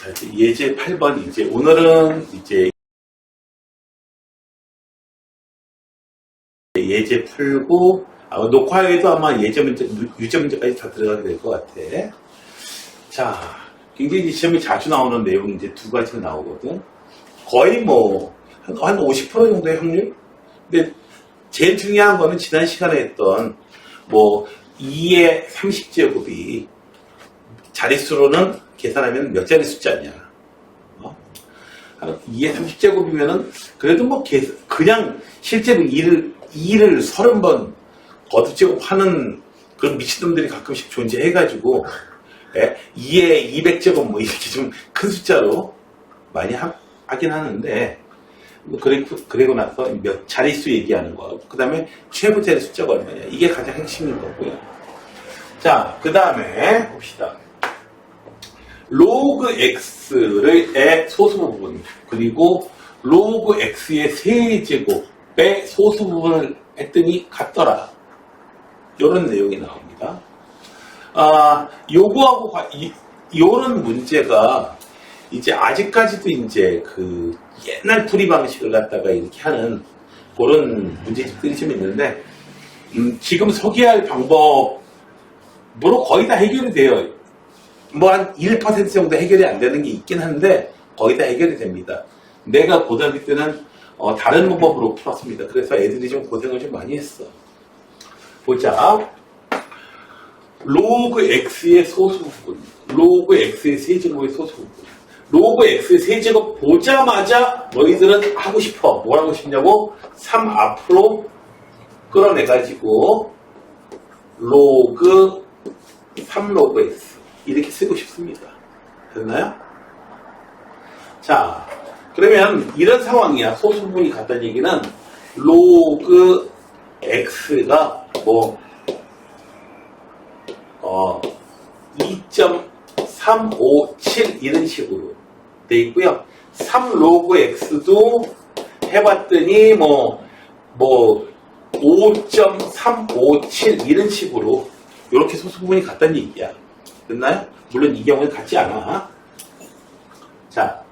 자, 이제 예제 8번, 이제 오늘은 이제 예제 풀고, 녹화에도 아마 예제 문제, 유제 문제까지 다 들어가게 될 것 같아. 자, 굉장히 시험에 자주 나오는 내용이 이제 두 가지가 나오거든. 거의 뭐, 한 50% 정도의 확률? 근데 제일 중요한 거는 지난 시간에 했던, 뭐, 2의 30제곱이 자릿수로는 계산하면 몇 자리 숫자냐. 2의 30제곱이면은, 그래도 뭐, 그냥 실제로 2를 30번 거듭제곱 하는 그런 미친놈들이 가끔씩 존재해가지고, 2의 200제곱 뭐 이렇게 좀 큰 숫자로 많이 하긴 하는데, 그리고 나서 몇 자릿수 얘기하는 거, 그 다음에 최고 자리 숫자가 얼마냐. 이게 가장 핵심인 거고요. 자, 그 다음에 봅시다. 로그 x의 소수 부분, 그리고 로그 x의 세제곱의 소수 부분을 했더니 같더라. 이런 내용이 나옵니다. 요거하고, 요런 문제가 이제 아직까지도 이제 그 옛날 풀이 방식을 갖다가 이렇게 하는 그런 문제집들이 좀 있는데, 지금 소개할 방법으로 거의 다 해결이 돼요. 뭐 한 1% 정도 해결이 안 되는 게 있긴 한데, 거의 다 해결이 됩니다. 내가 고등학교 때는 다른 방법으로 풀었습니다. 그래서 애들이 좀 고생을 좀 많이 했어. 보자. 로그 x의 소수 부분, 로그 x의 세제곱의 소수 부분. 로그 x의 세제곱 보자마자 너희들은 하고 싶어. 뭘 하고 싶냐고? 3 앞으로 끌어내가지고 로그 3로그 x 이렇게 쓰고 싶습니다. 됐나요? 자, 그러면 이런 상황이야. 소수 부분이 같다는 얘기는 로그 x가 뭐 2.357 이런 식으로 돼 있고요. 3로그 x도 해봤더니 뭐 5.357 이런 식으로 이렇게 소수 부분이 같다는 얘기야. 됐나요? 물론 이 경우는 같지 않아. 자,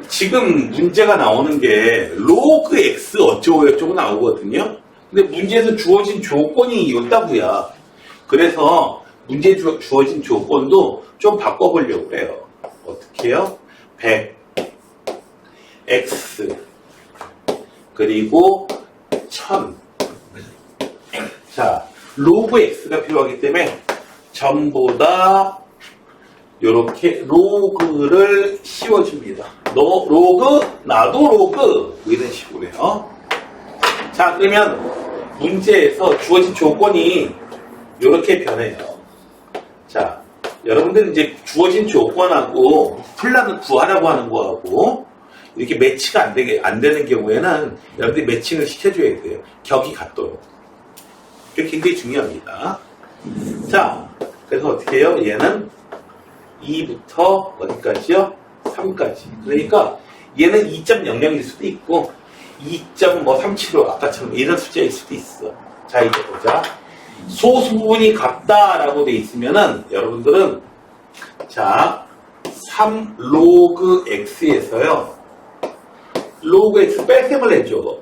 지금 문제가 나오는 게 로그 x 어쩌고 저쩌고 나오거든요. 근데 문제에서 주어진 조건이 있다고요. 그래서 문제에 주어진 조건도 좀 바꿔보려고 해요. 어떻게 해요? 100 x 그리고 1000. 자, 로그 x가 필요하기 때문에 전부 다 이렇게 로그를 씌워줍니다. 너 로그, 나도 로그, 이런 식으로요. 자, 그러면 문제에서 주어진 조건이 이렇게 변해요. 자, 여러분들은 이제 주어진 조건하고 구하라고 하는 거하고 이렇게 매치가 안 되는 경우에는 여러분들이 매칭을 시켜줘야 돼요. 격이 같도록. 그게 굉장히 중요합니다. 자, 그래서 어떻게 해요? 얘는 2부터 어디까지요? 3까지. 그러니까 얘는 2.00일 수도 있고 2.375 아까처럼 이런 숫자일 수도 있어. 자, 이제 보자. 소수 부분이 같다라고 돼 있으면은 여러분들은 자 3 로그 x에서요 로그 x 뺄셈을 해줘.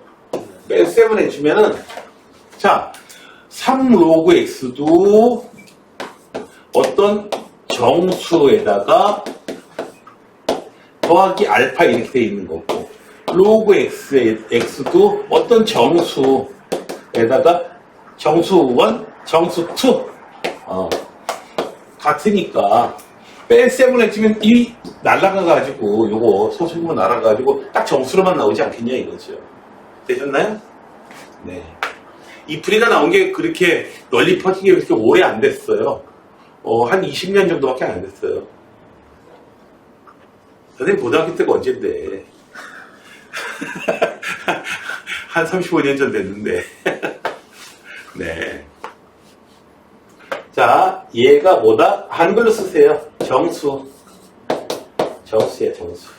뺄셈을 해주면은 자 3 로그 x도 어떤 정수에다가 더하기 알파 이렇게 돼 있는 거고 로그 x도 어떤 정수에다가 정수 1, 정수 2 같으니까 뺄셈을 해주면 이 날아가가지고 요거 소수부분 날아가가지고 딱 정수로만 나오지 않겠냐 이거죠. 되셨나요? 네. 이 풀이가 나온 게 그렇게 널리 퍼진 게 그렇게 오래 안 됐어요. 한 20년 정도밖에 안 됐어요. 선생님 고등학교 때가 언젠데. 한 35년 전 됐는데. 네. 자, 얘가 뭐다? 한글로 쓰세요. 정수. 정수야, 정수.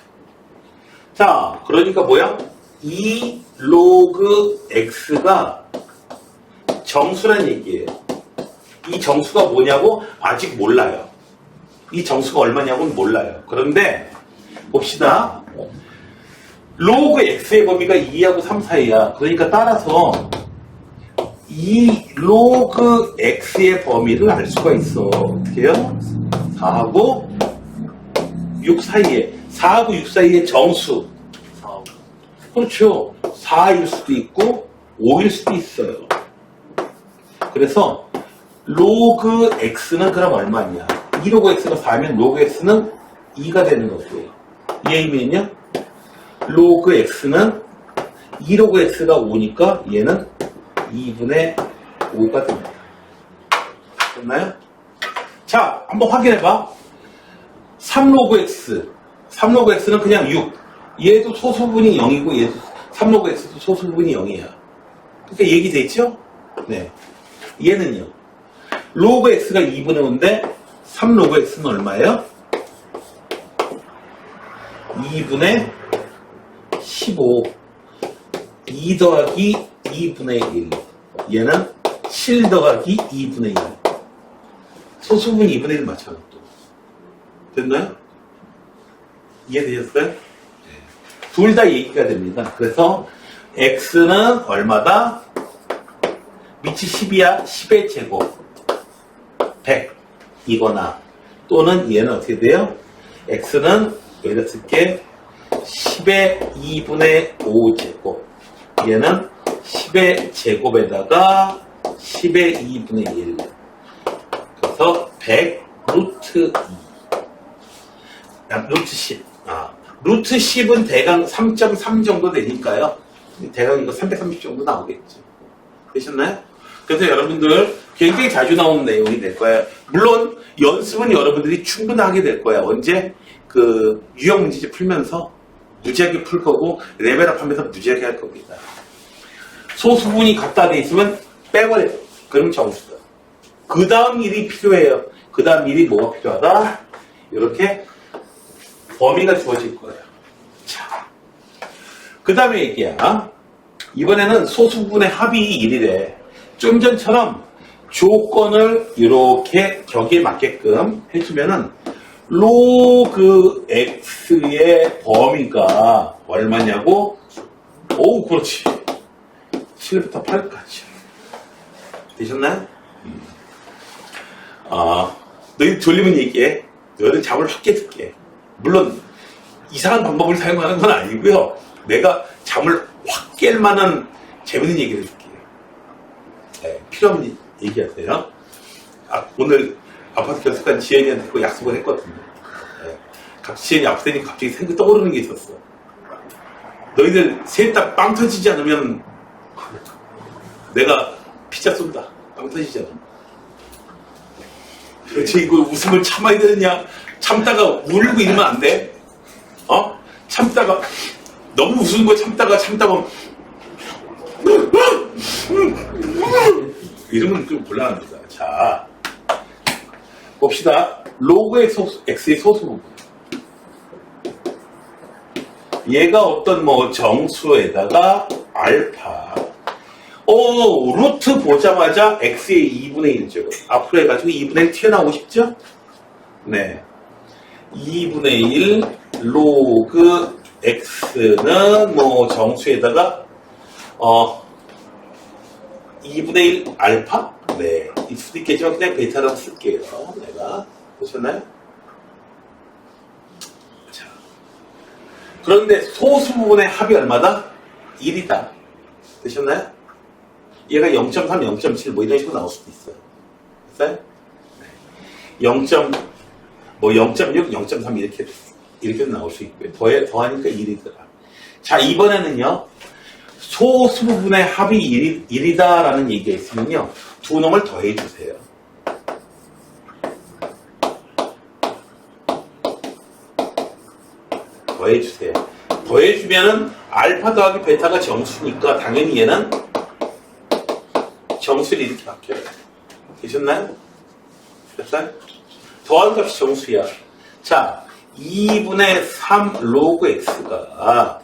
자, 그러니까 뭐야? 2 로그 x가 정수란 얘기예요. 이 정수가 뭐냐고 아직 몰라요. 이 정수가 얼마냐고는 몰라요. 그런데 봅시다. 로그 x의 범위가 2하고 3 사이야. 그러니까 따라서 이 로그 x의 범위를 알 수가 있어. 어떻게요? 4하고 6 사이에 4하고 6 사이에 정수. 그렇죠. 4일 수도 있고 5일 수도 있어요. 그래서 로그 x는 그럼 얼마냐? 2로그 x가 4면 로그 x는 2가 되는 거고요. 얘이면요. 로그 x는 2로그 x가 5니까 얘는 2분의 5가 됩니다. 됐나요? 자, 한번 확인해봐. 3로그 x. 3로그 x는 그냥 6. 얘도 소수분이 0이고 얘도 3로그 x도 소수분이 0이야. 그러니까 얘기되죠? 네. 얘는요. 로그 x가 2분의 5인데 3로그 x는 얼마예요? 2분의 15. 2 더하기 2분의 1. 얘는 7 더하기 2분의 1. 소수분 2분의 1 맞춰요. 또. 됐나요? 이해되셨어요? 네. 둘 다 얘기가 됩니다. 그래서 x는 얼마다? 밑이 10이야. 10의 제곱 100 이거나 또는 얘는 어떻게 돼요? x는 여기다 쓸게 10의 2분의 5제곱 얘는 10의 제곱에다가 10의 2분의 1 그래서 100 루트 2 루트 10 루트 10은 대강 3.3 정도 되니까요. 대강 이거 330 정도 나오겠죠. 되셨나요? 그래서 여러분들 굉장히 자주 나오는 내용이 될 거예요. 물론 연습은 여러분들이 충분하게 될 거예요. 언제? 그 유형 문제집 풀면서 무지하게 풀 거고 레벨업 하면서 무지하게 할 겁니다. 소수분이 갖다 돼 있으면 빼버려요. 그럼 정수다. 그 다음 일이 필요해요. 그 다음 일이 뭐가 필요하다? 이렇게 범위가 주어질 거예요. 자, 그 다음에 얘기야. 이번에는 소수분의 합이 1이래. 좀 전처럼 조건을 이렇게 격에 맞게끔 해주면은 로그 x의 범위가 얼마냐고? 오, 그렇지. 7부터 8까지. 되셨나요? 너희 졸리면 얘기해. 너희들 잠을 확 깨줄게. 물론 이상한 방법을 사용하는 건 아니고요. 내가 잠을 확 깰 만한 재밌는 얘기를 해줄게요. 네, 필요하면 얘기하세요. 오늘 아파트 결석한 지연이한테 그 약속을 했거든요. 네, 지연이 아프더니 갑자기 생각 떠오르는 게 있었어. 너희들 셋 다 빵 터지지 않으면 내가 피자 쏜다. 빵 터지지 않으면. 도대체 이거 웃음을 참아야 되느냐? 참다가 울고 이러면 안 돼? 참다가 너무 웃는 거 참다가 이러면 좀 곤란합니다. 자, 봅시다. 로그의 x의 소수 부분. 얘가 어떤 뭐 정수에다가 알파. 루트 보자마자 x의 2분의 1죠. 앞으로 해가지고 2분의 1 튀어나오고 싶죠? 네. 2분의 1 로그 x는 뭐 정수에다가 2분의 1 알파? 네. 이 수도 있겠지만 그냥 베타라고 쓸게요. 내가. 보셨나요? 자. 그런데 소수 부분의 합이 얼마다? 1이다. 되셨나요? 얘가 0.3, 0.7 뭐 이런 식으로 나올 수도 있어요. 됐어요? 네. 0.6, 0.3 이렇게 나올 수 있고요. 더하니까 1이더라. 자, 이번에는요. 소수 부분의 합이 1이다라는 얘기가 있으면요. 두 놈을 더해주세요. 더해주세요. 더해주면은 알파 더하기 베타가 정수니까 당연히 얘는 정수를 이렇게 바뀌어요. 되셨나요? 됐어요? 더한 값이 정수야. 자, 2분의 3 로그 x가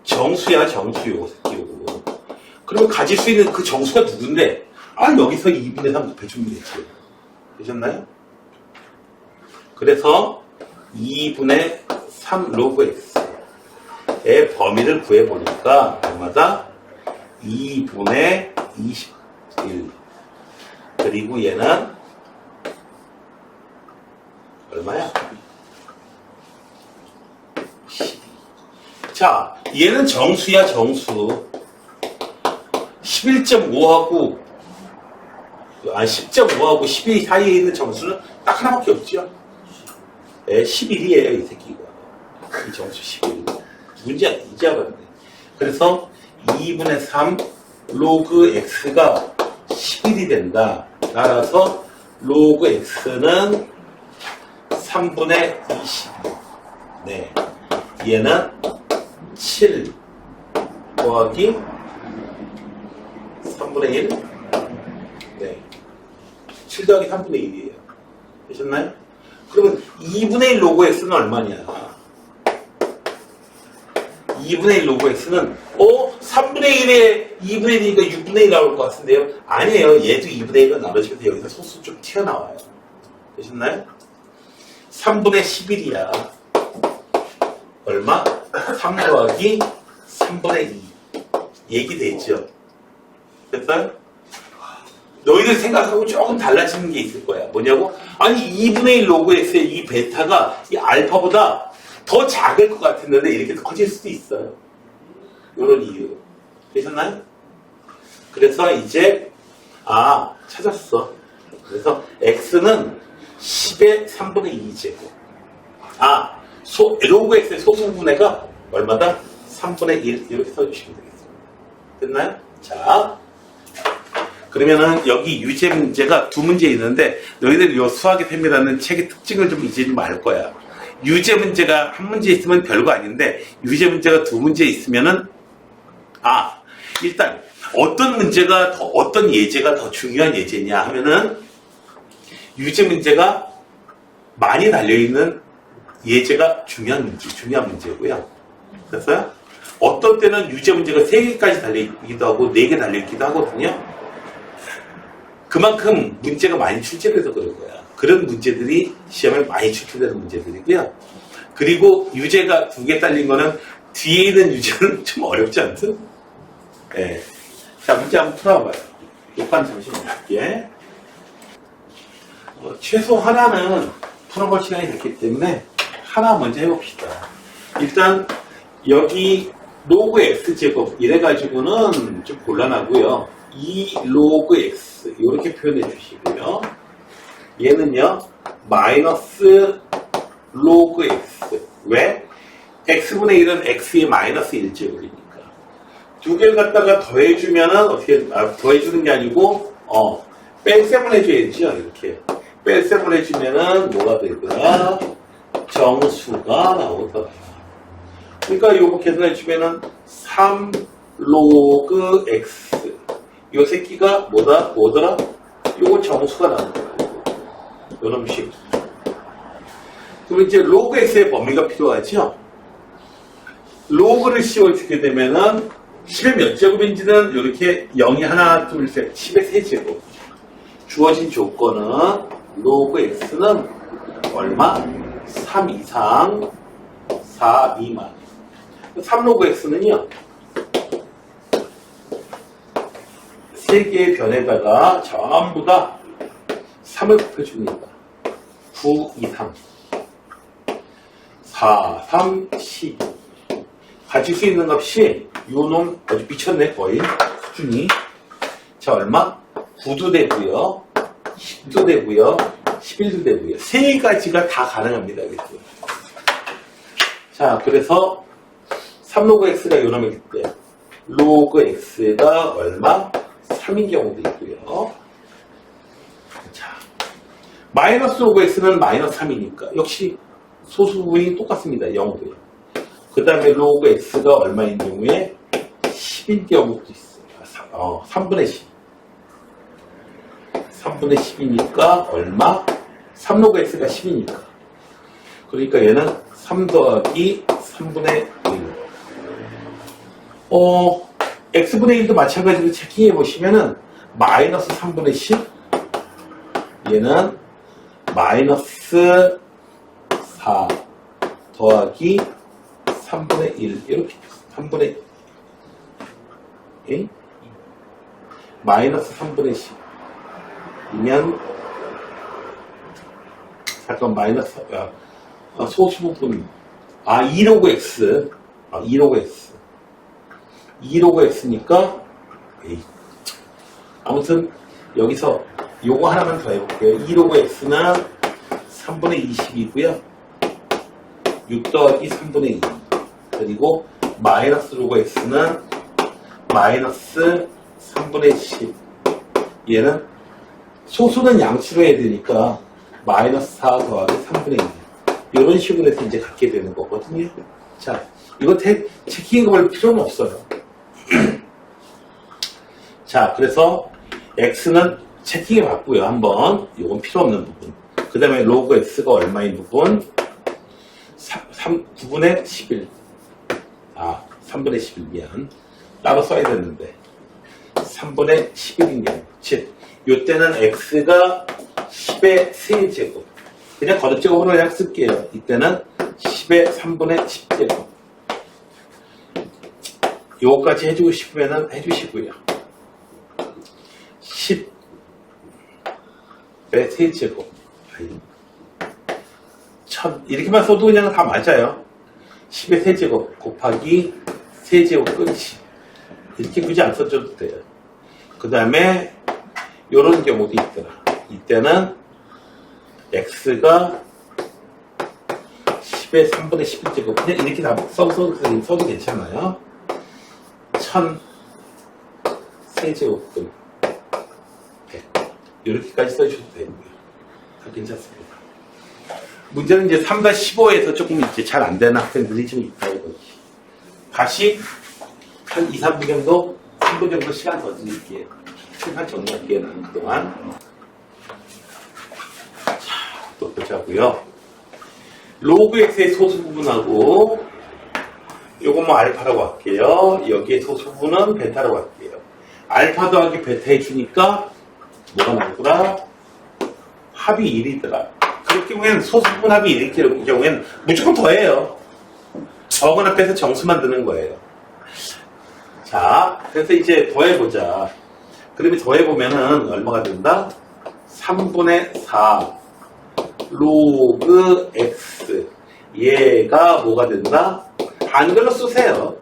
정수야, 정수 요거 새끼고. 그러면 가질 수 있는 그 정수가 누군데? 여기서 2분의 3 곱해주면 되지. 되셨나요? 그래서 2분의 3 로그 x의 범위를 구해보니까 얼마다? 2분의 21. 그리고 얘는 얼마야? 12. 자, 얘는 정수야, 정수. 11.5하고 10.5하고 12 사이에 있는 정수는 딱 하나밖에 없죠. 네, 11이에요, 이 새끼가. 이 정수 11. 문제 이제 알았네. 그래서 2분의 3 로그 x가 11이 된다. 따라서 로그 x는 3분의 20. 네. 얘는 7 더하기 3분의 1. 네. 7 더하기 3분의 1이에요. 되셨나요? 그러면 2분의 1 로그 x는 얼마냐? 2분의 1 로그 x는 3분의 1에 2분의 1이니까 6분의 1 나올 것 같은데요? 아니에요. 얘도 2분의 1로 나눠지면서 여기서 소수 좀 튀어나와요. 되셨나요? 3분의 11이야. 얼마? 3 더하기 3분의 2. 얘기됐죠? 됐어요? 너희들 생각하고 조금 달라지는 게 있을 거야. 뭐냐고? 아니 2분의 1 로그 x의 이 베타가 이 알파보다 더 작을 것 같았는데 이렇게 더 커질 수도 있어요. 이런 이유. 되셨나요? 그래서 이제 찾았어. 그래서 x는 10의 3분의 2제곱. 로그 x의 소수분해가 얼마다? 3분의 1 이렇게 써주시면 되겠습니다. 됐나요? 자, 그러면은 여기 유제 문제가 두 문제 있는데 너희들 요 수학의 셈이라는 책의 특징을 좀 이제 좀 알 거야. 유제 문제가 한 문제 있으면 별거 아닌데 유제 문제가 두 문제 있으면은 일단 어떤 문제가 어떤 예제가 더 중요한 예제냐 하면은 유제 문제가 많이 달려있는 예제가 중요한 문제고요. 됐어요? 어떤 때는 유제 문제가 3개까지 달려있기도 하고 4개 달려있기도 하거든요. 그만큼 문제가 많이 출제돼서 그런 거야. 그런 문제들이 시험에 많이 출제되는 문제들이고요. 그리고 유제가 2개 딸린 거는 뒤에 있는 유제는 좀 어렵지 않든? 네. 자, 문제 한번 풀어봐요. 요판 잠시만 볼게. 최소 하나는 풀어볼 시간이 됐기 때문에 하나 먼저 해봅시다. 일단 여기 로그 x제곱 이래가지고는 좀 곤란하고요. 2 로그 x 이렇게 표현해 주시고요. 얘는요 마이너스 로그 x. 왜? x분의 1은 x의 마이너스 1제곱이니까 두 개를 갖다가 더해주면은 어떻게 더해주는 게 아니고 뺄셈을 해줘야죠. 이렇게 뺄셈을 해주면은 뭐가 되더라? 정수가 나오더라. 그러니까 요거 계산해주면은 3 로그 x 요 새끼가 뭐더라? 요거 정수가 나오는 거야. 요런 식. 그럼 이제 로그 x의 범위가 필요하죠? 로그를 씌워주게 되면은 10의 몇 제곱인지는 이렇게 0이 하나, 둘, 셋, 10의 3제곱. 주어진 조건은 로그 x는 얼마? 3 이상, 4 미만. 3로그 x는요, 3개의 변에다가 전부 다 3을 곱해줍니다. 9 이상, 4, 3, 12. 가질 수 있는 값이 요놈 아주 미쳤네, 거의. 수준이. 자, 얼마? 9도 되고요, 10도 되고요, 11도 되고요. 3가지가 다 가능합니다. 그렇죠? 자, 그래서 3로그 x가 요놈일 때 로그 x가 얼마? 3인 경우도 있고요. 자, 마이너스 로그 x는 마이너스 3이니까 역시 소수분이 똑같습니다. 0도요. 그 다음에 로그 x가 얼마인 경우에 10인 경우도 있어요. 3분의 10. 3분의 10이니까 얼마? 3로그 x가 10이니까. 그러니까 얘는 3 더하기 3분의 1. x분의 1도 마찬가지로 체킹해 보시면은 마이너스 3분의 10. 얘는 마이너스 4 더하기 3분의 1 이렇게 3분의 1 마이너스 3분의 10 이면 잠깐 마이너스 소수 부분 2로그 x 2로그 x 2로그 x니까 아무튼 여기서 요거 하나만 더 해볼게요. 2로그 x는 3분의 20이고요 6 더하기 3분의 2 그리고 마이너스 로그 x는 마이너스 3분의 10 얘는 소수는 양수로 해야 되니까 마이너스 4 더하기 3분의 2 이런 식으로 해서 이제 갖게 되는 거거든요. 자, 이거 체킹해 볼 필요는 없어요. 자, 그래서 x는 체킹해 봤고요. 한번 이건 필요 없는 부분. 그 다음에 로그 x가 얼마인 부분 9분의 11 3분의 11 미안 따로 써야 됐는데 3분의 11인 경우 즉 이때는 x가 10의 세제곱 그냥 거듭제곱으로 그냥 쓸게요. 이때는 10의 3분의 10제곱 요거까지 해주고 싶으면 해주시고요. 10의 세제곱 1000 이렇게만 써도 그냥 다 맞아요. 10의 세제곱 곱하기 세제곱 끝이 이렇게 굳이 안 써줘도 돼요. 그 다음에 요런 경우도 있더라. 이때는 x가 10의 3분의 11제곱 그냥 이렇게 다 써도 괜찮아요. 1000 세제곱근 100 이렇게까지 써주셔도 되고요. 다 괜찮습니다. 문제는 이제 3-15에서 조금 이제 잘 안 되는 학생들이 좀 있다고 보지. 다시 한 2, 3분 정도, 3분 정도 시간 더 드릴게요. 출판 정리할게요. 나는 그동안. 자, 또 보자고요. 로그 x의 소수 부분하고 요거 뭐 알파라고 할게요. 여기에 소수 부분은 베타라고 할게요. 알파 더하기 베타 해주니까 뭐가 나오더라? 합이 1이더라. 그럴 경우에는 소수 부분 합이 1일 경우에는 무조건 더해요. 적은 앞에서 정수만 드는 거예요. 자, 그래서 이제 더해보자. 그러면 더해보면은 얼마가 된다? 3분의 4 로그 x 얘가 뭐가 된다? 한글로 쓰세요.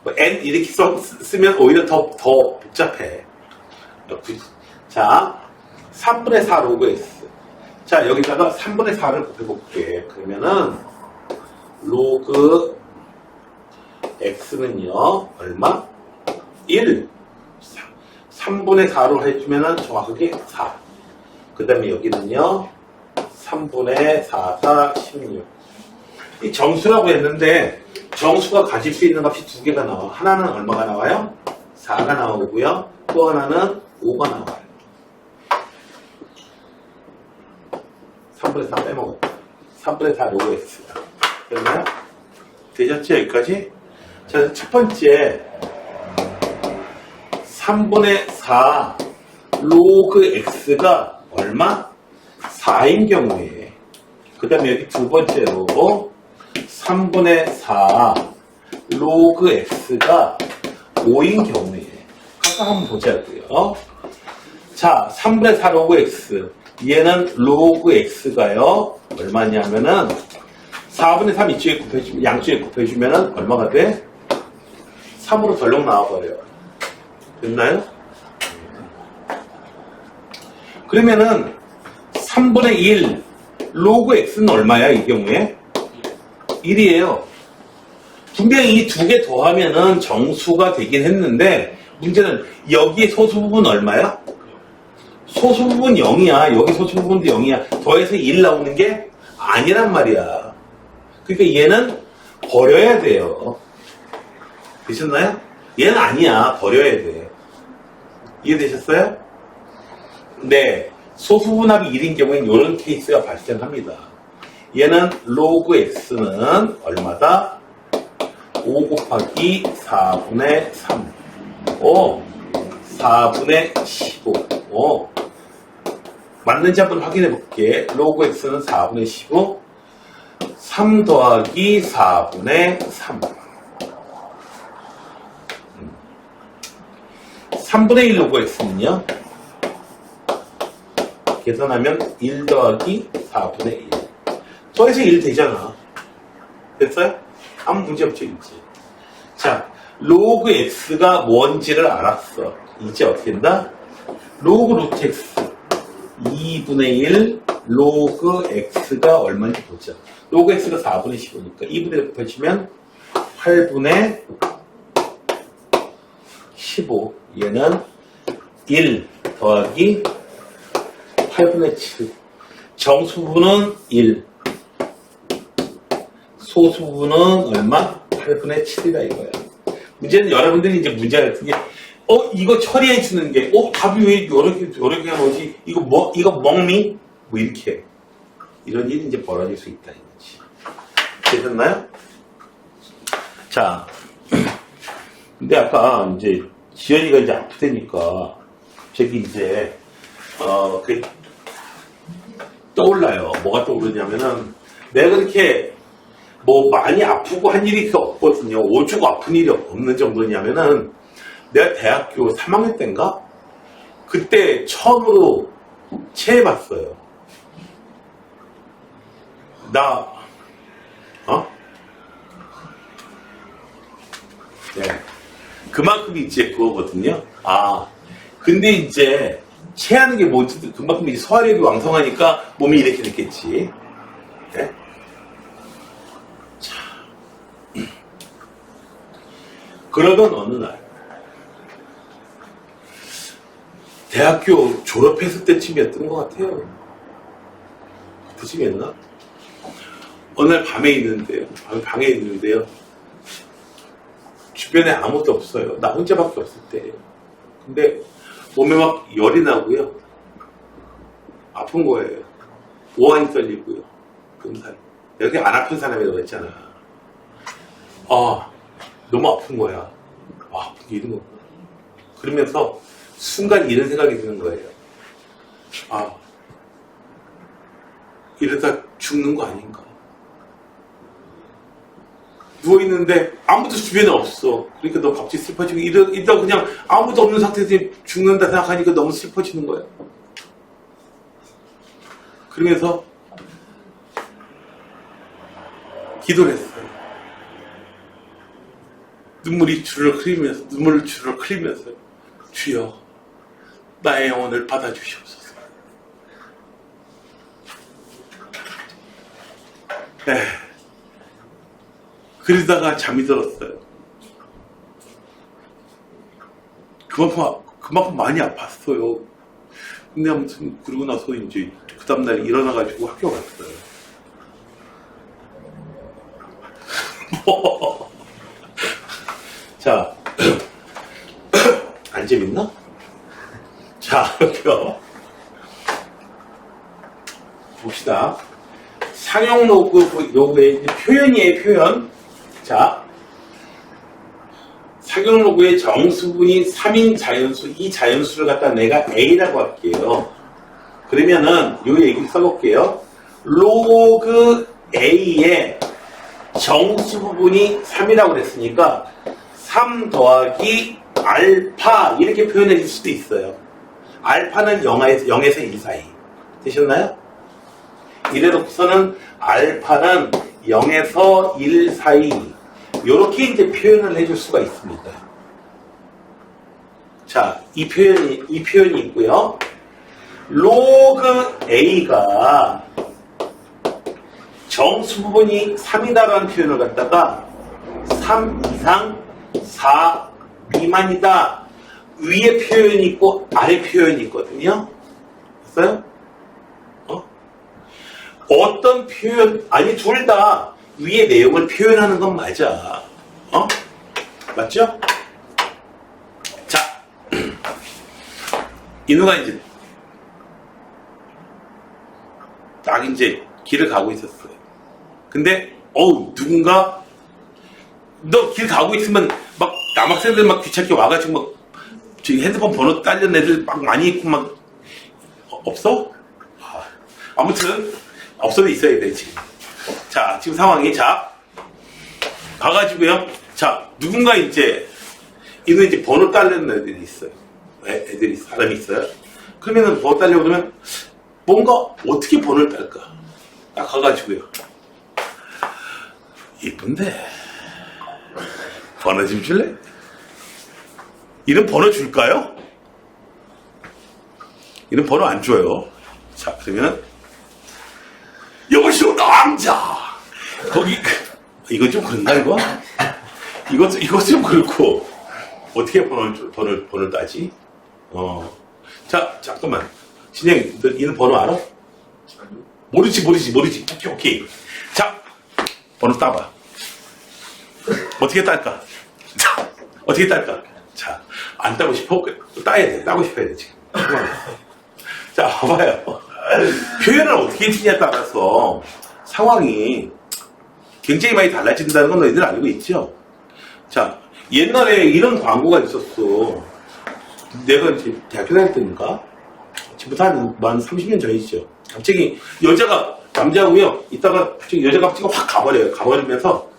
뭐 n 이렇게 쓰면 오히려 더 복잡해. 자, 3분의 4 로그 x 자, 여기다가 3분의 4를 곱해볼게. 그러면은 로그 x는요 얼마? 1 3분의 4로 해주면은 정확하게 4 그 다음에 여기는요 3분의 4, 4, 16 이 정수라고 했는데 정수가 가질 수 있는 값이 두 개가 나와. 하나는 얼마가 나와요? 4가 나오고요 또 하나는 5가 나와요. 3분의 4 빼먹었다. 3분의 4 로그 x가 됐나요? 되셨죠? 여기까지? 자, 첫 번째 3분의 4 로그 x가 얼마? 4인 경우에 그 다음에 여기 두 번째로 3분의 4 로그 x가 5인 경우에 각각 한번 보자고요. 자, 3분의 4 로그 x 얘는 로그 x가요 얼마냐면은 4분의 3 이쪽에 곱해주면 양쪽에 곱해주면은 얼마가 돼? 3으로 덜렁 나와버려요. 됐나요? 그러면은 3분의 1 로그 x는 얼마야 이 경우에? 1이에요. 분명히 이 두 개 더하면은 정수가 되긴 했는데 문제는 여기에 소수 부분 얼마야? 소수 부분 0이야. 여기 소수 부분도 0이야. 더해서 1 나오는 게 아니란 말이야. 그러니까 얘는 버려야 돼요. 되셨나요? 얘는 아니야. 버려야 돼. 이해되셨어요? 네. 소수분합이 1인 경우에는 이런 케이스가 발생합니다. 얘는 로그 x는 얼마다? 5 곱하기 4분의 3. 4분의 15. 맞는지 한번 확인해 볼게. 로그 x는 4분의 15. 3 더하기 4분의 3. 3분의 1 로그 x는요, 계산하면 1 더하기 4분의 1. 더해서 1 되잖아. 됐어요? 아무 문제 없죠, 이제. 자, 로그 x가 뭔지를 알았어. 이제 어떻게 된다? 로그 루트 x 2분의 1 로그 x가 얼마인지 보자. 로그 x가 4분의 15니까 2분의 1 곱해주면 8분의 15. 얘는 1 더하기 8분의 7. 정수부는 1. 소수부는 얼마? 8분의 7이다 이거야. 문제는 여러분들이 이제 문제가 같은 게, 이거 처리해 주는 게, 답이 왜 요렇게 나오지? 이거 먹니? 뭐 이렇게. 이런 일이 이제 벌어질 수 있다 이거지. 되셨나요? 자. 근데 아까 이제, 지연이가 이제 아프다니까, 저기 이제, 떠올라요. 뭐가 떠오르냐면은, 내가 그렇게, 뭐 많이 아프고 한 일이 없거든요. 오죽 아픈 일이 없는 정도냐면은 내가 대학교 3학년 때인가? 그때 처음으로 체해봤어요. 네. 그만큼 이제 그거거든요. 근데 이제 체하는 게 뭐지? 그만큼 이제 소화력이 왕성하니까 몸이 이렇게 됐겠지. 네? 그러던 어느 날 대학교 졸업했을 때쯤이었던 것 같아요. 그쯤이었나? 어느 날 방에 있는데요. 주변에 아무도 없어요. 나 혼자밖에 없을 때예요. 근데 몸에 막 열이 나고요. 아픈 거예요. 오한이 떨리고요. 금살. 여기 안 아픈 사람이라고 했잖아. 너무 아픈 거야. 아픈 게 이런 거구나. 그러면서 순간 이런 생각이 드는 거예요. 이러다 죽는 거 아닌가. 누워있는데 아무도 주변에 없어. 그러니까 너 갑자기 슬퍼지고 이러다 그냥 아무도 없는 상태에서 죽는다 생각하니까 너무 슬퍼지는 거야. 그러면서 기도를 했어요. 눈물을 주르륵 흘리면서 주여 나의 영혼을 받아주시옵소서. 그러다가 잠이 들었어요. 그만큼 많이 아팠어요. 근데 아무튼 그러고 나서 이제 그 다음날 일어나가지고 학교 갔어요. 자, 안 재밌나? 자, 봅시다. 상용 로그의 표현이에요, 표현. 자, 상용 로그의 정수분이 3인 자연수, 이 자연수를 갖다 내가 A라고 할게요. 그러면은, 요 얘기를 써볼게요. 로그 A의 정수 부분이 3이라고 그랬으니까 3 더하기 알파 이렇게 표현해 줄 수도 있어요. 알파는 0에서 1 사이. 되셨나요? 이래놓고서는 알파는 0에서 1 사이 이렇게 이제 표현을 해줄 수가 있습니다. 자, 이 표현이 있고요. 로그 A가 정수 부분이 3이다라는 표현을 갖다가 3 이상 4 미만이다. 위에 표현이 있고 아래 표현이 있거든요. 됐어요? 어떤 표현, 아니 둘 다 위에 내용을 표현하는 건 맞아. 맞죠? 자, 인우가 이제 딱 이제 길을 가고 있었어요. 근데 누군가 너 길 가고 있으면 막 남학생들 막 귀찮게 와가지고 막 저기 핸드폰 번호 딸린 애들 막 많이 있고 막 없어? 아무튼 없어도 있어야 되지. 자, 자, 지금 상황이, 자, 가가지고요. 자, 누군가 이제, 이는 이제 번호 따르는 애들이 있어요. 사람이 있어요. 그러면은 번호 따려고 그러면, 뭔가, 어떻게 번호를 딸까? 딱 가가지고요. 이쁜데, 번호 좀 줄래? 이런 번호 줄까요? 이런 번호 안 줘요. 자, 그러면, 여보시오, 남자! 거기, 이거 좀 그런가, 이거? 이거 좀 그렇고, 어떻게 번호를 따지? 자, 잠깐만. 진행, 너 이런 번호 알아? 모르지. 오케이. 자, 번호 따봐. 어떻게 딸까? 자, 어떻게 딸까? 자, 안 따고 싶어? 따야 돼. 따고 싶어야 돼, 지금. 자, 봐봐요. 표현을 어떻게 해주냐에 따라서 상황이 굉장히 많이 달라진다는 건 너희들 알고 있죠? 자, 옛날에 이런 광고가 있었어. 내가 이제 대학교 다닐 때인가? 지금부터 한 30년 전이죠. 갑자기 여자가, 남자고요. 이따가 갑자기 여자가 확 가버려요. 가버리면서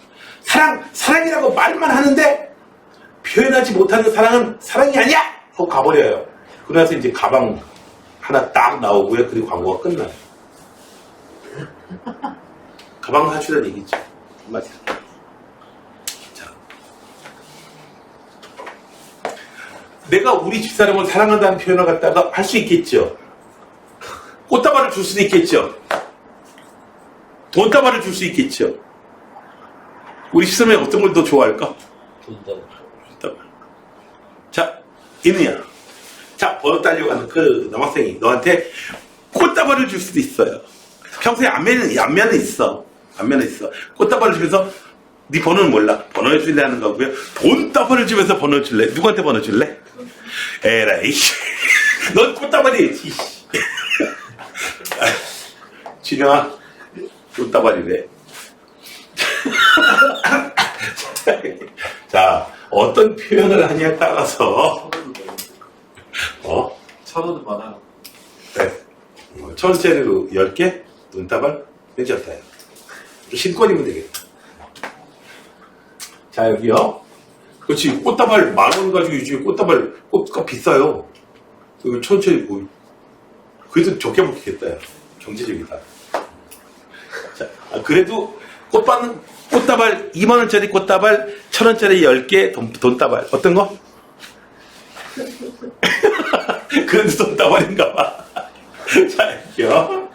사랑이라고 말만 하는데 표현하지 못하는 사랑은 사랑이 아니야! 하고 가버려요. 그러면서 이제 가방 하나 딱 나오고요. 그리고 광고가 끝나요. 가방 사주라는 얘기죠. 한마디로. 자, 내가 우리 집사람을 사랑한다는 표현을 갖다가 할 수 있겠죠. 꽃다발을 줄 수도 있겠죠. 돈다발을 줄 수 있겠죠. 우리 집사람이 어떤 걸 더 좋아할까? 돈다발. 자, 이누야. 자, 번호 따려고 하는 그 남학생이 너한테 꽃다발을 줄 수도 있어요. 평소에 안면은 있어. 꽃다발을 주면서 네 번호는 몰라. 번호를 줄래 하는 거고요. 돈다발을 주면서 번호를 줄래? 누구한테 번호 줄래? 에라이. 넌 꽃다발이. 진영아, 돈다발이래. 자, 어떤 표현을 하냐에 따라서 1,000원은 많아요. 네. 1,000원짜리로 10개? 돈다발? 괜찮다요. 신권이면 되겠다. 자, 여기요. 그렇지. 꽃다발 10,000원 가지고 요즘에 꽃값 비싸요. 그 1,000원짜리 뭐, 그래도 적게 먹겠다. 경제적이다. 자, 그래도 꽃다발 20,000원짜리 꽃다발 1,000원짜리 10개 돈다발. 어떤 거? 그래도 돈다발인가 봐. 자, 여기요.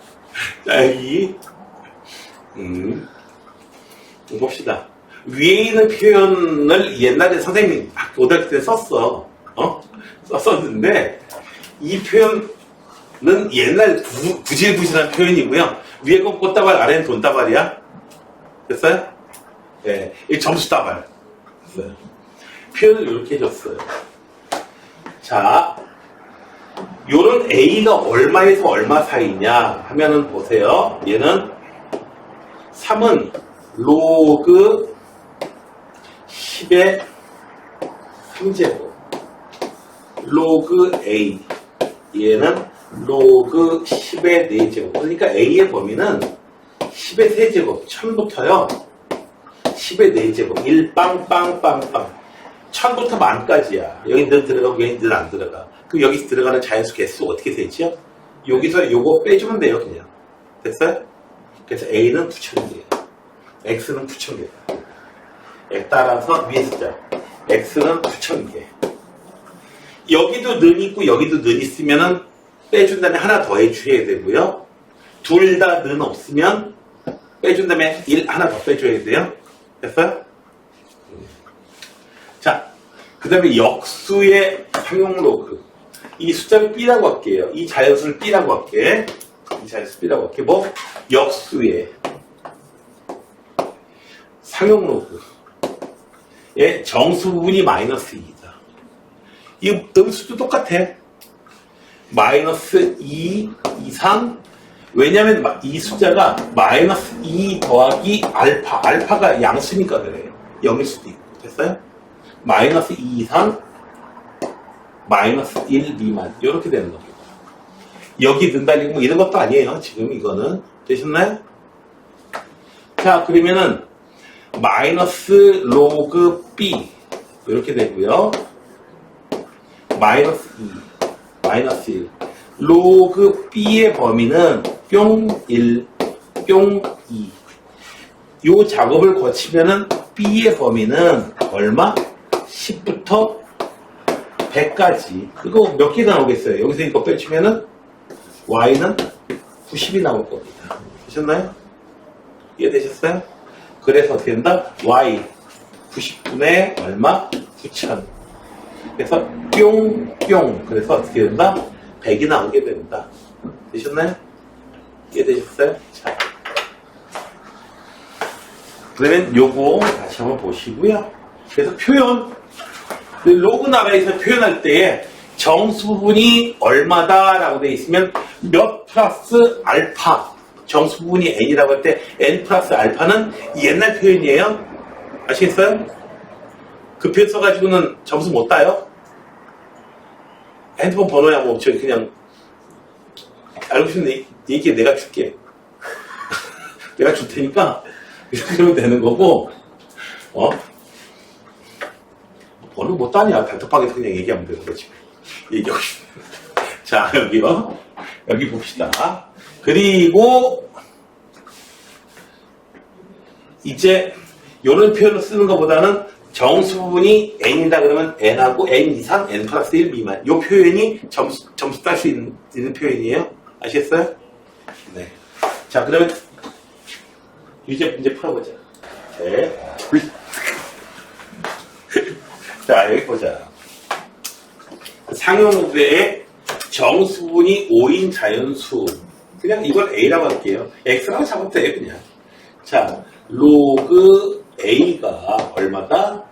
자, 여기. 봅시다. 위에 있는 표현을 옛날에 선생님이 고등학교 때 썼어. 썼었는데, 이 표현은 옛날 구질구질한 표현이고요. 위에 건 꽃다발, 아래는 돈다발이야. 됐어요? 네. 이 점수다발. 됐어요. 표현을 이렇게 해줬어요. 자, 요런 A가 얼마에서 얼마 사이냐 하면은 보세요. 얘는 3은 로그 10의 3제곱 로그 A, 얘는 로그 10의 4제곱. 그러니까 A의 범위는 10의 세제곱 1000부터요 10의 4제곱 1빵빵빵빵 1000부터 만까지야. 여기 늘 들어가고 여기 늘 안 들어가. 그럼 여기서 들어가는 자연수 개수 어떻게 되죠? 여기서 요거 빼주면 돼요. 그냥. 됐어요? 그래서 A는 9,000개예요. X는 9,000개예요. 따라서 위에 숫자 X는 9,000개. 여기도 는 있고 여기도 는 있으면은 빼준 다음에 하나 더 해줘야 되고요. 둘 다 는 없으면 빼준 다음에 하나 더 빼줘야 돼요. 됐어요? 자, 그 다음에 역수의 상용 로그. 이 숫자를 B라고 할게요. 이 자연수를 B라고 할게. 이 자연수 B라고 할게. 뭐? 역수의 상용 로그. 의 정수 부분이 마이너스 2이다. 이 음수도 똑같아. 마이너스 2 이상. 왜냐면 이 숫자가 마이너스 2 더하기 알파. 알파가 양수니까 그래요. 0일 수도 있고. 됐어요? 마이너스 2 이상, 마이너스 1 미만. 이렇게 되는 겁니다. 여기 넣는다니 뭐 이런 것도 아니에요. 지금 이거는. 되셨나요? 자, 그러면은 마이너스 로그 B 이렇게 되고요. 마이너스 2, 마이너스 1. 로그 B의 범위는 뿅 1, 뿅 2. 요 작업을 거치면은 B의 범위는 얼마? 10부터 100까지. 이거 몇 개 나오겠어요? 여기서 이거 빼주면은 Y는 90이 나올 겁니다. 되셨나요? 이해되셨어요? 그래서 어떻게 된다? Y 90분의 얼마? 9,000. 그래서 뿅뿅. 그래서 어떻게 된다? 100이 나오게 된다. 되셨나요? 이해되셨어요? 자. 그러면 요거 다시 한번 보시고요. 그래서 표현, 로그 나라에서 표현할 때에 정수 부분이 얼마다라고 되어 있으면 몇 플러스 알파, 정수 부분이 n이라고 할 때 n 플러스 알파는 옛날 표현이에요. 아시겠어요? 그 표현 써가지고는 점수 못 따요. 핸드폰 번호야 뭐 저기 그냥 알고 싶은 얘기 내가 줄게. 내가 줄 테니까 그러면 되는 거고, 번호 못 따냐? 단톡방에서 그냥 얘기하면 되는 거지. 얘기하고 싶어. 자, 여기요. 여기 봅시다. 그리고, 이제, 요런 표현을 쓰는 것보다는 정수 부분이 n이다 그러면 n하고 n 이상, n 플러스 1 미만. 요 표현이 점수 딸 수 있는 표현이에요. 아시겠어요? 네. 자, 그러면, 문제 풀어보자. 네. 자, 여기 보자. 상용구의 정수분이 5인 자연수. 그냥 이걸 A라고 할게요. X라고 잡으면 돼, 그냥. 자, 로그 A가 얼마다?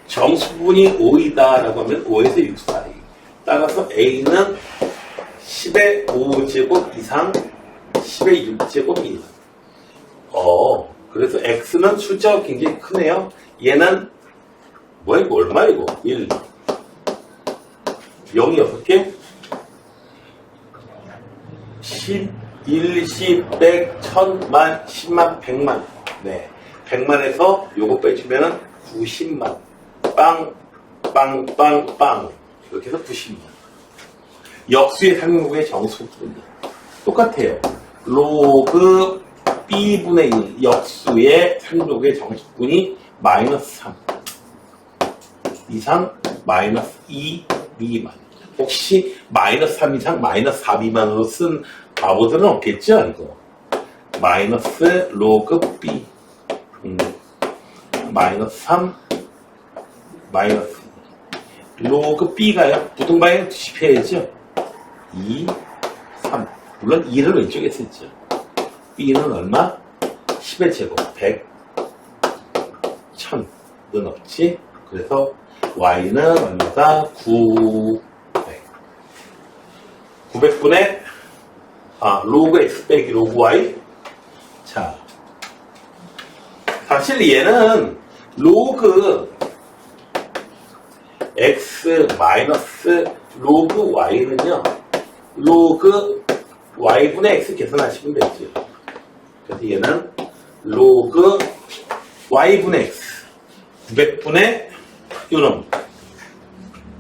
정수분이 5이다라고 하면 5에서 6 사이. 따라서 A는 10의 5제곱 이상 10의 6제곱 미만. 그래서 X는 숫자가 굉장히 크네요. 얘는 뭐야 이거 얼마 이거? 1 0이 6개 10, 1, 10, 100, 1000만, 10만, 100만. 네. 100만에서 요거 빼주면은 90만. 빵, 빵, 빵, 빵. 이렇게 해서 90만. 역수의 상용구의 정수분이 똑같아요. 로그 B분의 1. 역수의 상용구의 정수분이 마이너스 3. 이상 마이너스 2 미만. 혹시 마이너스 3 이상 마이너스 4 미만으로 쓴 바보들은 없겠죠? 이거 마이너스 로그 B 마이너스 3 마이너스 로그 B가요? 부등방향 뒤집혀야죠. 2 3 물론 2를 왼쪽에 쓰죠. B는 얼마? 10의 제곱 100 1000는 없지. 그래서 Y는 얼마다? 900. 900분의, 로그 X 빼기 로그 Y. 자. 사실 얘는 로그 X 마이너스 로그 Y는요, 로그 Y분의 X 계산하시면 되죠. 그래서 얘는 로그 Y분의 X. 900분의 요놈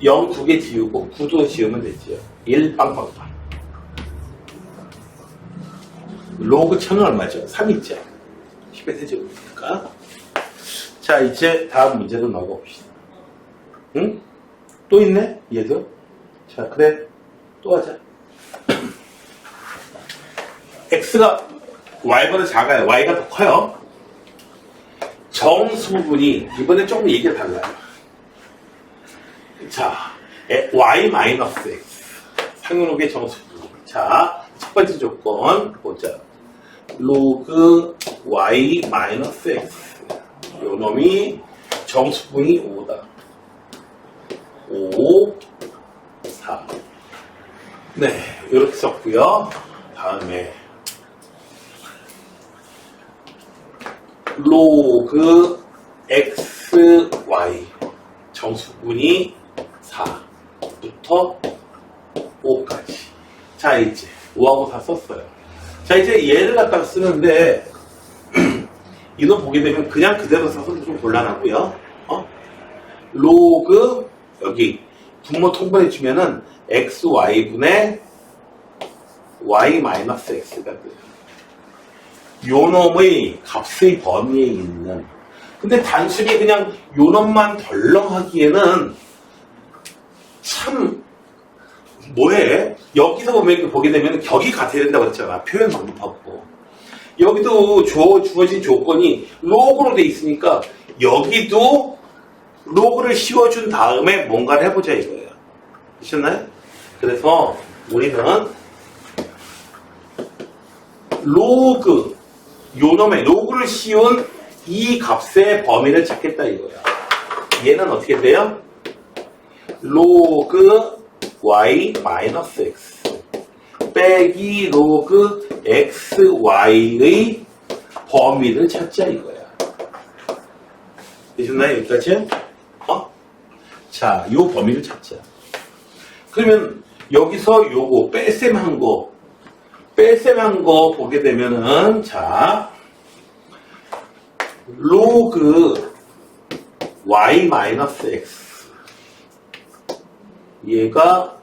0 2개 지우고 9도 지우면 되죠. 1 빵빵빵. 로그 1000은 얼마죠? 3 있죠. 10의 세제곱이니까. 자, 이제 다음 문제로 넘어봅시다. 응? 또 있네? 얘도. 자, 그래. 또 하자. X가 Y보다 작아요. Y가 더 커요. 정수분이 이번에 조금 얘기가 달라요. 자, Y-X 상용로그의 정수분. 자, 첫 번째 조건 보자. 로그 Y-X 요 놈이 정수분이 5다. 5, 4. 네, 이렇게 썼고요. 다음에 로그 XY 정수분이 4부터 5까지. 자, 이제 5하고 4 썼어요. 자, 이제 얘를 갖다가 쓰는데 이놈 보게 되면 그냥 그대로 써서 좀 곤란하고요. 로그 여기 분모 통분해 주면은 xy분의 y-x가 돼요. 요 놈의 값의 범위에 있는, 근데 단순히 그냥 요 놈만 덜렁하기에는 참 뭐해? 여기서 보면 보게 되면 격이 같아야 된다고 했잖아. 표현 방법하고. 여기도 주어진 조건이 로그로 돼 있으니까 여기도 로그를 씌워준 다음에 뭔가를 해보자 이거예요. 아셨나요? 그래서 우리는 로그, 요놈의 로그를 씌운 이 값의 범위를 찾겠다 이거야. 얘는 어떻게 돼요? 로그 y-x 빼기 로그 xy의 범위를 찾자 이거야. 되셨나요? 여기까지? 자, 요 범위를 찾자. 그러면 여기서 요거 뺄셈한 거 보게 되면은, 자, 로그 y-x 얘가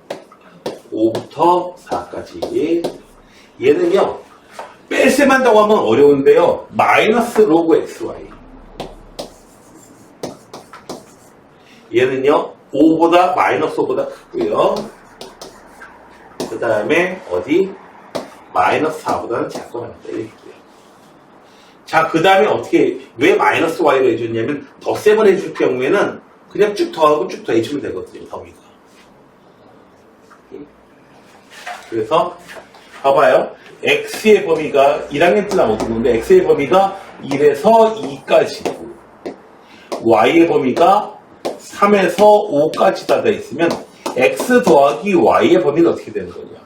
5부터 4까지. 얘는요, 뺄셈한다고 하면 어려운데요, 마이너스 로그 xy. 얘는요, 5보다, 마이너스 5보다 크고요. 그 다음에, 어디? 마이너스 4보다는 작거나 때리고요. 자, 그 다음에 어떻게, 왜 마이너스 y를 해줬냐면, 덧셈을 해줄 경우에는 그냥 쭉 더하고 쭉 더해주면 되거든요, 범위가. 그래서, 봐봐요. x의 범위가 1학년 때 나오는 건데, x의 범위가 1에서 2까지고, y의 범위가 3에서 5까지 다 있으면, x 더하기 y의 범위는 어떻게 되는 거냐?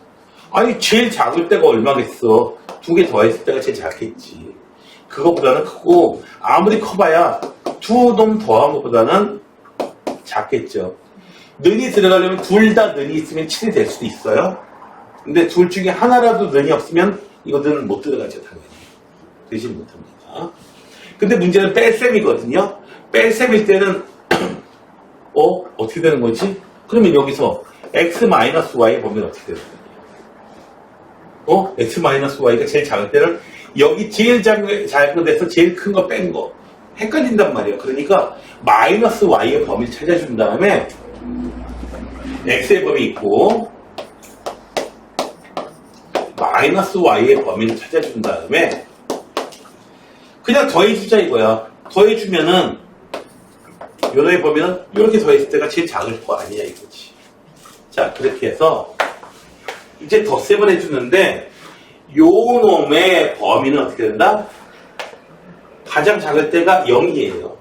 아니, 제일 작을 때가 얼마겠어? 두 개 더했을 때가 제일 작겠지. 그거보다는 크고, 아무리 커봐야 두 놈 더한 것보다는 작겠죠. 는이 들어가려면 둘 다 는이 있으면 7이 될 수도 있어요. 근데 둘 중에 하나라도 는이 없으면 이거는 못 들어가죠, 당연히. 되지 못합니다. 근데 문제는 뺄셈이거든요. 뺄셈일 때는 어떻게 되는 거지? 그러면 여기서 x-y의 범위는 어떻게 되는 거냐? x-y가 제일 작을 때는 여기 제일 작은 데서 제일 큰 거 뺀 거. 헷갈린단 말이에요. 그러니까 마이너스 y의 범위를 찾아준 다음에 x의 범위 있고 마이너스 y의 범위를 찾아준 다음에 그냥 더해주자 이거야. 더해주면은 요놈의 범위는 이렇게 더했을 때가 제일 작을 거 아니냐 이거지. 자, 그렇게 해서 이제 덧셈을 해주는데 요 놈의 범위는 어떻게 된다? 가장 작을 때가 0이에요.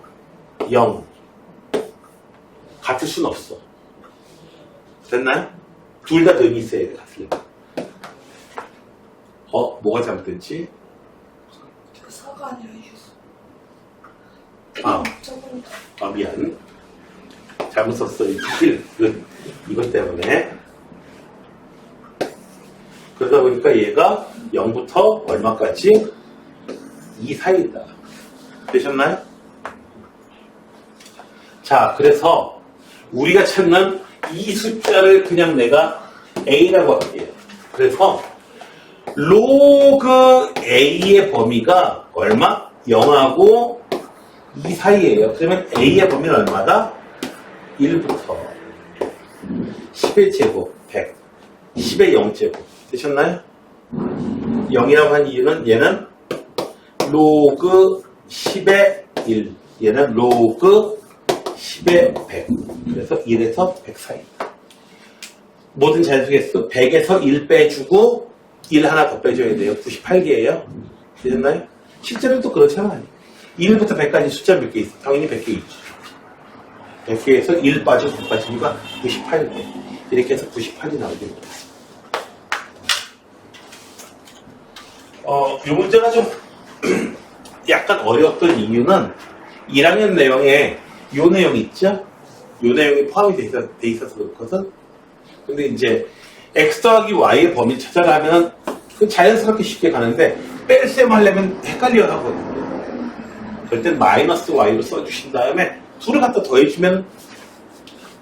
0. 같을 순 없어. 됐나요? 둘 다 는이 있어야 돼, 같으려면. 뭐가 잘못됐지? 사가 아니라 이겼어. 미안. 잘못 썼어. 이것 때문에. 그러다 보니까 얘가 0부터 얼마까지? 2 사이다. 되셨나요? 자, 그래서 우리가 찾는 이 숫자를 그냥 내가 A라고 할게요. 그래서 로그 A의 범위가 얼마? 0하고 2 사이에요. 그러면 A의 범위는 얼마다? 1부터 10의 제곱 100, 10의 0제곱. 되셨나요? 0이라고 한 이유는 얘는 로그 10의 1, 얘는 로그 10의 100. 그래서 1에서 100 사이. 모든 자연수계수 100에서 1 빼주고 1 하나 더 빼줘야 돼요. 98개예요. 되셨나요? 실제로 또 그렇잖아요. 1부터 100까지 숫자 몇 개 있어? 당연히 100개 있죠. 100개에서 1 빠져 9 빠지니까 98개. 이렇게 해서 98이 나오게 됩니다. 이 문제가 좀 약간 어려웠던 이유는 1학년 내용에 요 내용 있죠? 요 내용이 포함이 돼 있어서 그렇거든. 근데 이제 x 더하기 y의 범위 찾아가면 그 자연스럽게 쉽게 가는데 뺄셈 하려면 헷갈려 하거든요. 그럴 땐 마이너스 y로 써주신 다음에 둘을 갖다 더해주면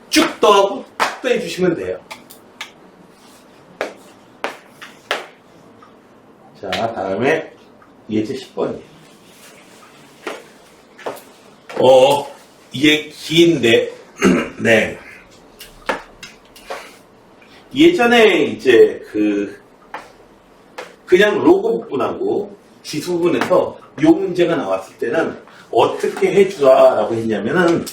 쭉 더하고 쭉 더해주시면 돼요. 자, 다음에 예제 10번이에요. 이게 긴데, 네. 예전에 이제 그냥 로고 부분하고 지수 부분에서 이 문제가 나왔을 때는 어떻게 해주라라고 했냐면은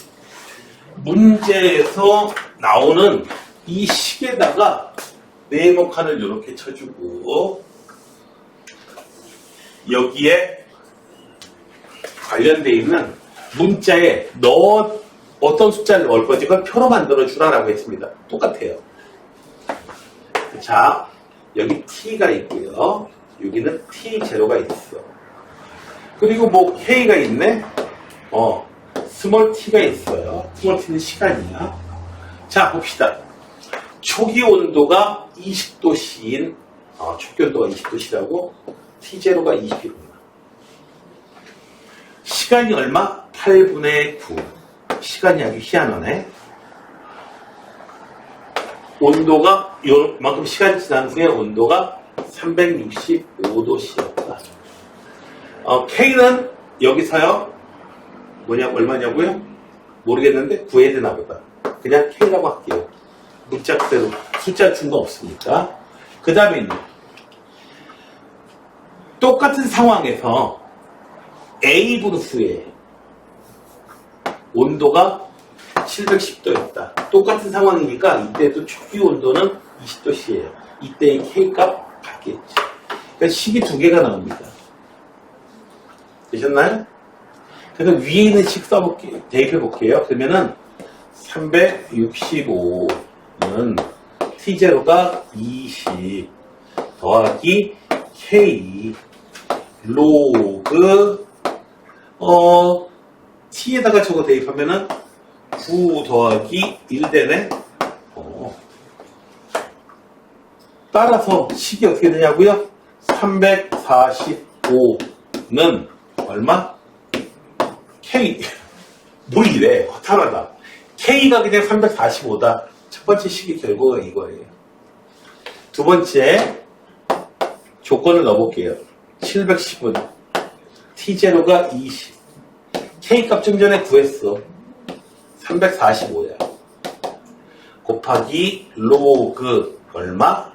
문제에서 나오는 이 식에다가 네모칸을 이렇게 쳐주고 여기에 관련되어 있는 문자에 어떤 숫자를 넣을 건지 그걸 표로 만들어 주라라고 했습니다. 똑같아요. 자, 여기 t가 있고요. 여기는 t0가 있어. 그리고 뭐 k가 있네. 스몰 t가 있어요. 스몰 t는 시간이야. 자, 봅시다. 초기 온도가 20도씨인 초기 온도가 20도씨라고 t0가 20입니다. 시간이 얼마? 8분의 9. 시간이 아주 희한하네. 온도가 요만큼 시간이 지난 후에 온도가 365도씨였다. K는 여기서요 얼마냐고요? 모르겠는데 구해야 되나 보다. 그냥 K라고 할게요. 문자 그대로 숫자 준 거 없으니까. 그 다음에는 똑같은 상황에서 A 브루스의 온도가 710도였다. 똑같은 상황이니까 이때도 초기 온도는 20도씨예요. 이때의 K값 같겠지. 그러니까 식이 두 개가 나옵니다. 되셨나요? 그래서 위에 있는 식 써볼게요. 대입해 볼게요. 그러면은 365는 T0가 20 더하기 K 로그 T에다가 저거 대입하면은 9 더하기 1 되네. 따라서 식이 어떻게 되냐고요? 345는 얼마? K 뭐 이래 허탈하다. K가 그냥 345다. 첫 번째 식이 결국은 이거예요. 두 번째 조건을 넣어볼게요. 710은 T0가 20 K값 좀 전에 구했어. 345야. 곱하기 로그 얼마?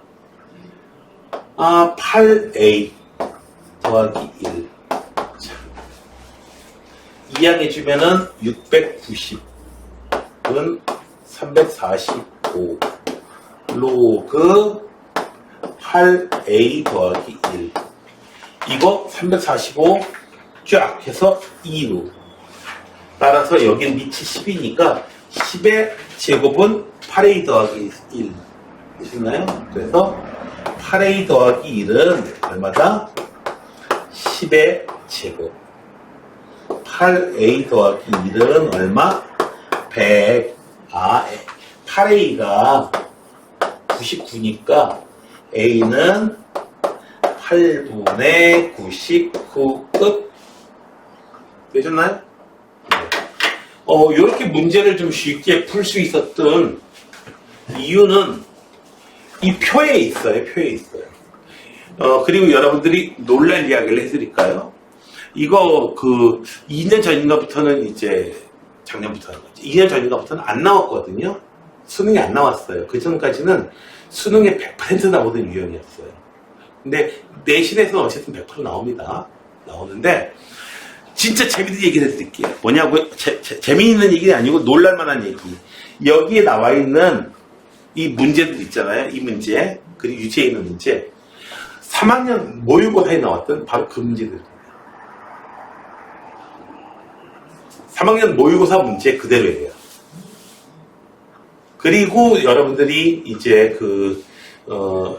8A 더하기 1. 자, 이항해주면은 690은 345 로그 8A 더하기 1. 이거 345 쫙 해서 2로. 따라서 여긴 밑이 10이니까 10의 제곱은 8A 더하기 1. 되셨나요? 그래서 8A 더하기 1은 얼마다? 10의 제곱. 8A 더하기 1은 얼마? 100. 8A가 99니까 A는 8분의 99 끝. 되셨나요? 이렇게 문제를 좀 쉽게 풀 수 있었던 이유는 이 표에 있어요. 표에 있어요. 그리고 여러분들이 놀랄 이야기를 해드릴까요? 이거 2년 전인가부터는 이제 작년부터 2년 전인가부터는 안 나왔거든요. 수능이 안 나왔어요. 그 전까지는 수능에 100% 나오던 유형이었어요. 근데 내신에서는 어쨌든 100% 나옵니다. 나오는데 진짜 재밌는 얘기를 해드릴게요. 뭐냐고요? 재미있는 얘기가 아니고 놀랄만한 얘기. 여기에 나와 있는 이 문제들 있잖아요. 이 문제 그리고 유치에 있는 문제 3학년 모의고사에 나왔던 바로 그 문제들입니다. 3학년 모의고사 문제 그대로예요. 그리고 여러분들이 이제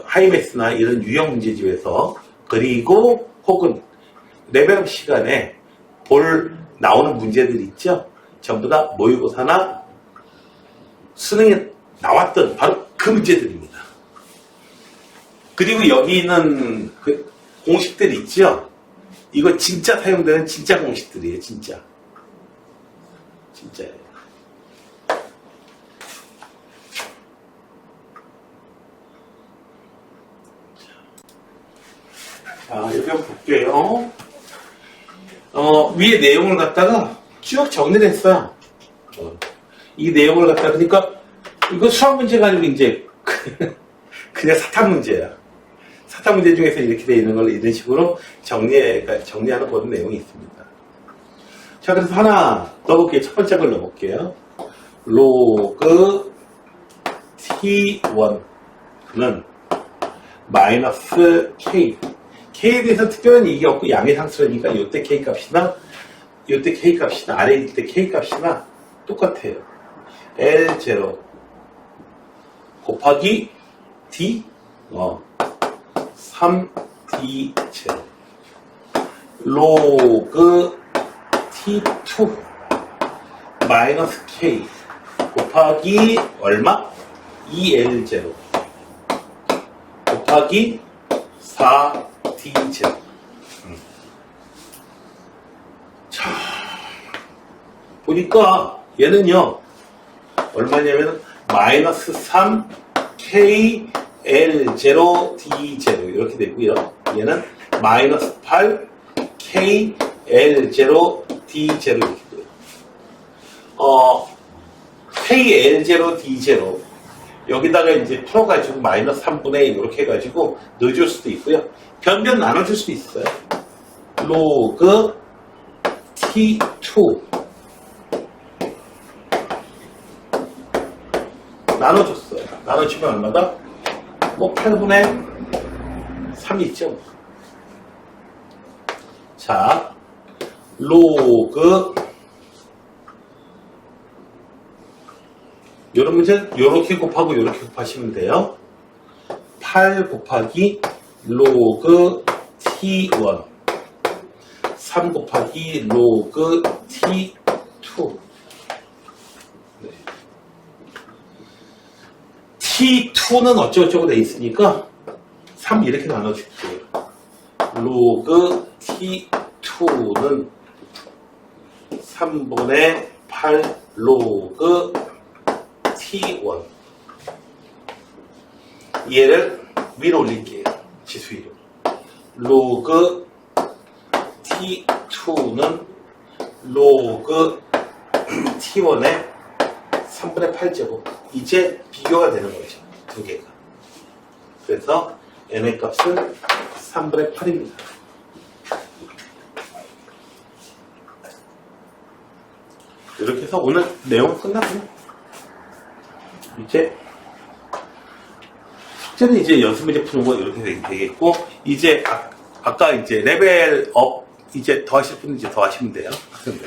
하이맥스나 이런 유형 문제집에서 그리고 혹은 레벨업 시간에 나오는 문제들 있죠? 전부 다 모의고사나 수능에 나왔던 바로 그 문제들입니다. 그리고 여기 있는 공식들 있죠? 이거 진짜 사용되는 진짜 공식들이에요, 진짜. 진짜예요. 자, 여기 한번 볼게요. 위에 내용을 갖다가 쭉 정리를 했어요. 이 내용을 갖다가, 그러니까, 이거 수학 문제가 아니고 이제, 그냥 사탐 문제야. 사탐 문제 중에서 이렇게 되어 있는 걸 이런 식으로 정리하는 그런 내용이 있습니다. 자, 그래서 하나 넣어볼게요. 첫 번째 걸 넣어볼게요. 로그 T1는 마이너스 K. K에 대해서 특별한 얘기가 없고 양의 상수라니까 이때 K 값이나 이때 K 값이나 아래에 있을 때 K 값이나 똑같아요. L0 곱하기 D 3D0 로그 T2 마이너스 K 곱하기 얼마? 2L0 곱하기 4D0 자, 보니까 얘는요 얼마냐면 마이너스 3KL0D0 이렇게 되고요. 얘는 마이너스 8KL0D0 이렇게 돼요. KL0D0 여기다가 이제 풀어가지고 마이너스 3분의 1 이렇게 해가지고 넣어줄 수도 있고요. 변변 나눠줄 수도 있어요. 로그 T2 나눠줬어요. 나눠주면 얼마다? 뭐 8분의 3 있죠. 자, 로그 이런 문제는 이렇게 곱하고 이렇게 곱하시면 돼요. 8 곱하기 로그 T1 3 곱하기 로그 T2 네. T2는 어쩌고저쩌고 돼 있으니까 3 이렇게 나눠줄게요. 로그 T2는 3분의 8 로그 T1 얘를 위로 올릴게요. 지수 위로. 로그 T2는 로그 T1의 3분의 8제곱. 이제 비교가 되는 거죠. 두 개가. 그래서 n의 값은 3분의 8입니다. 이렇게 해서 오늘 내용 끝났고요. 이제 숙제는 이제 연습 문제 푸는 거 이렇게 되겠고, 이제 아까 이제 레벨 업 이제 더 하실 분은 이제 더 하시면 돼요. 학생들.